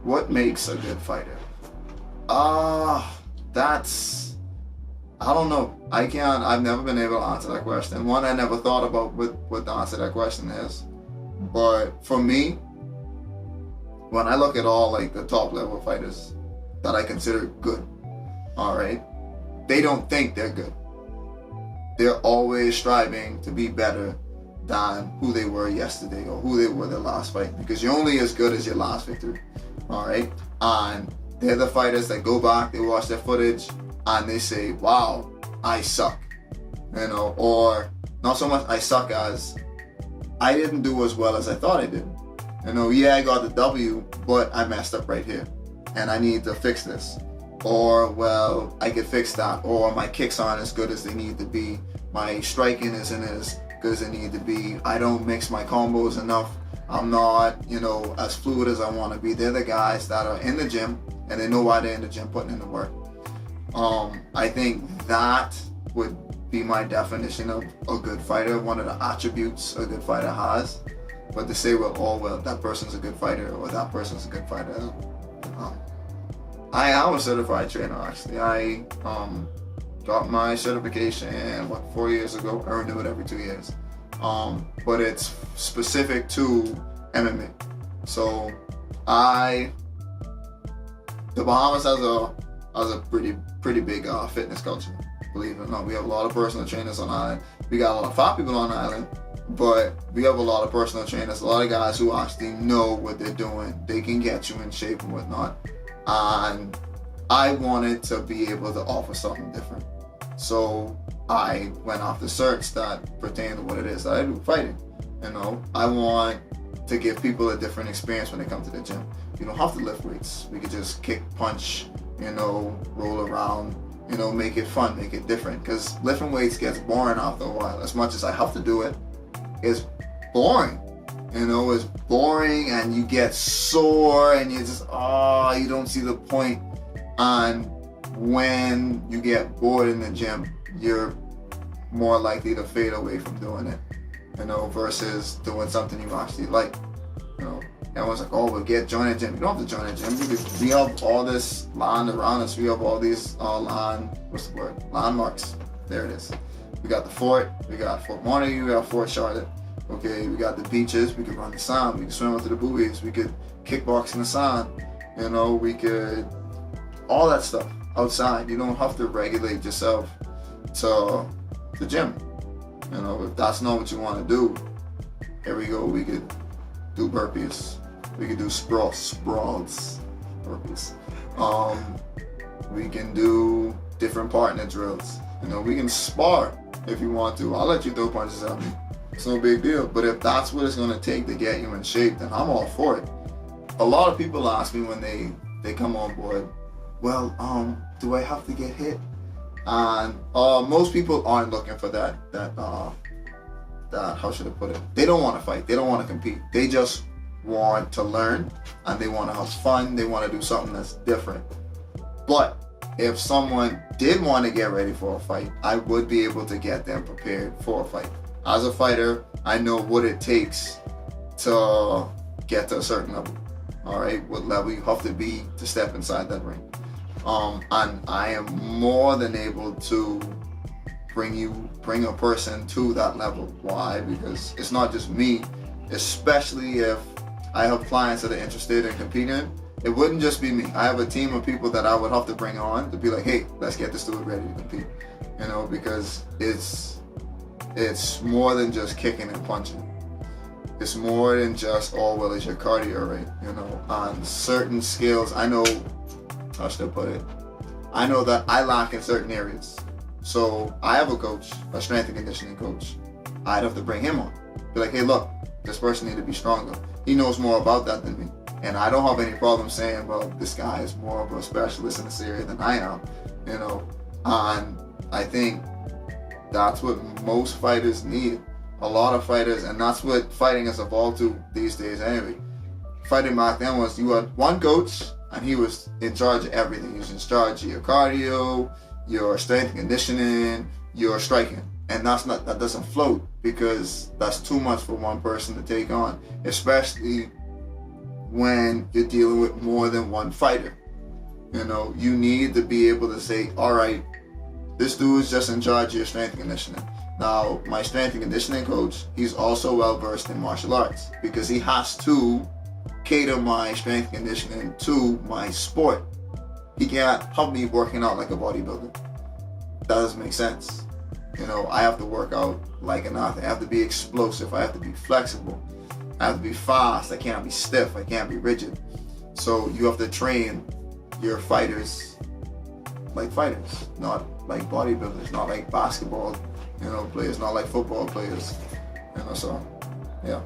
What makes a good fighter? That's, I don't know. I've never been able to answer that question. One, I never thought about what the answer to that question is. But for me, when I look at all like the top level fighters that I consider good, all right, they don't think they're good. They're always striving to be better than who they were yesterday or who they were their last fight, because you're only as good as your last victory, all right? And they're the fighters that go back, they watch their footage, and they say, wow, I suck, or not so much I suck as I didn't do as well as I thought I did. Yeah, I got the W, but I messed up right here, and I need to fix this. Or, well, I could fix that. Or my kicks aren't as good as they need to be. My striking isn't as good as they need to be. I don't mix my combos enough. I'm not, as fluid as I want to be. They're the guys that are in the gym, and they know why they're in the gym, putting in the work. I think that would be my definition of a good fighter, one of the attributes a good fighter has. But to say, that person's a good fighter, or that person's a good fighter, I am a certified trainer, actually. I got my certification, 4 years ago? I renew it every 2 years. But it's specific to MMA. So the Bahamas has a pretty big fitness culture, believe it or not. We have a lot of personal trainers on the island. We got a lot of fat people on the island, but we have a lot of personal trainers, a lot of guys who actually know what they're doing. They can get you in shape and whatnot. And I wanted to be able to offer something different. So I went off the search that pertained to what it is that I do, fighting. I want to give people a different experience when they come to the gym. You don't have to lift weights. We could just kick, punch, roll around, make it fun, make it different. Because lifting weights gets boring after a while. As much as I have to do it, it's boring. It's boring, and you get sore, and you just, you don't see the point. And when you get bored in the gym, you're more likely to fade away from doing it, versus doing something you actually like. Everyone's like, join a gym. You don't have to join a gym. We have all this land around us. We have all these landmarks. There it is. We got the fort. We got Fort Montague. We got Fort Charlotte. Okay, we got the beaches. We could run the sand. We could swim up to the buoys. We could kickbox in the sand. We could all that stuff outside. You don't have to regulate yourself to the gym. If that's not what you want to do, here we go. We could do burpees. We could do sprawls, burpees. We can do different partner drills. We can spar if you want to. I'll let you throw punches at me. It's no big deal. But if that's what it's going to take to get you in shape, then I'm all for it. A lot of people ask me when they come on board, do I have to get hit? And most people aren't looking for that how should I put it? They don't want to fight. They don't want to compete. They just want to learn, and they want to have fun. They want to do something that's different. But if someone did want to get ready for a fight, I would be able to get them prepared for a fight. As a fighter, I know what it takes to get to a certain level. All right, what level you have to be to step inside that ring. And I am more than able to bring a person to that level. Why? Because it's not just me, especially if I have clients that are interested in competing. It wouldn't just be me. I have a team of people that I would have to bring on to be like, hey, let's get this dude ready to compete. Because it's more than just kicking and punching. It's more than just, is your cardio right? On certain skills, I know, how should I put it? I know that I lack in certain areas. So I have a coach, a strength and conditioning coach. I'd have to bring him on. Be like, hey, look, this person needs to be stronger. He knows more about that than me. And I don't have any problem saying, this guy is more of a specialist in this area than I am. And I think that's what most fighters need. A lot of fighters, and that's what fighting has evolved to these days anyway. Fighting back then was you had one coach, and he was in charge of everything. He was in charge of your cardio, your strength and conditioning, your striking. And that doesn't float, because that's too much for one person to take on, especially when you're dealing with more than one fighter. You know, you need to be able to say, all right, this dude is just in charge of your strength and conditioning. Now, my strength and conditioning coach, he's also well versed in martial arts because he has to cater my strength and conditioning to my sport. He can't have me working out like a bodybuilder. That doesn't make sense. You know, I have to work out like an athlete. I have to be explosive. I have to be flexible. I have to be fast. I can't be stiff. I can't be rigid. So you have to train your fighters like fighters, not like bodybuilders, not like basketball, players, not like football players. So, yeah.